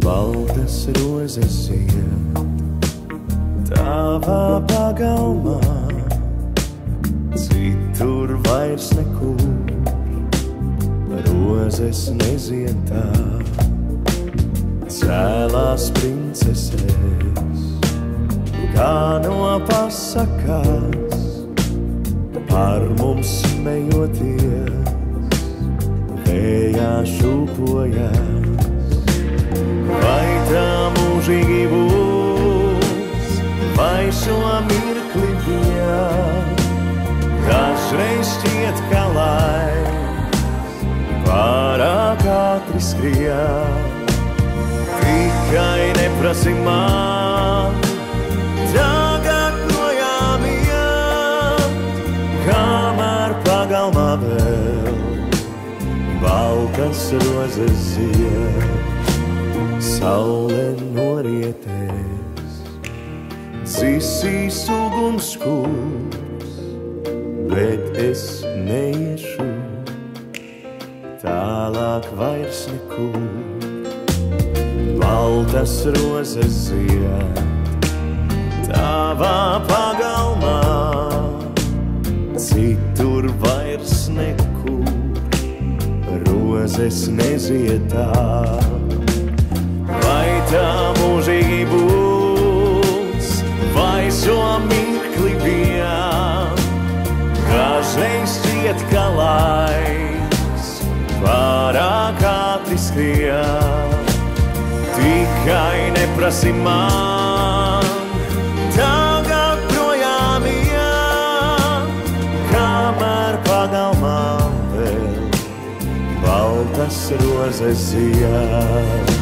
Baltas rozes iet tavā pagalmā, citur vairs nekur rozes nezied tā. Cēlās princeses, kā no pasakās, par mums smejoties, vējā šūpojās. Vai tā mūžīgi būs, vai šo mirkli bijām, dažreiz šķiet, ka laiks pārāk ātri skrien. Tikai neprasi man, tagad projām iet, kamēr pagalmā vēl baltas rozes zied. Saule norietēs, dzisīs uguns kurs, bet es neiešu tālāk vairs nekur. Baltas rozes zied tavā pagalmā, citur vairs nekur rozes nezied tā. Vai tā mūžīgi būs, vai šo mirkli bijām, dažreiz šķiet, ka laiks pārāk ātri skrien. Tikai neprasi man, tagad projām iet, kamēr pagalmā vēl baltas rozes zied.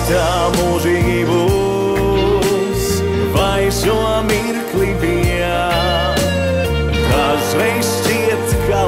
Tā mūžīgi būs, vai šo mirkli bijām, dažreiz šķiet, ka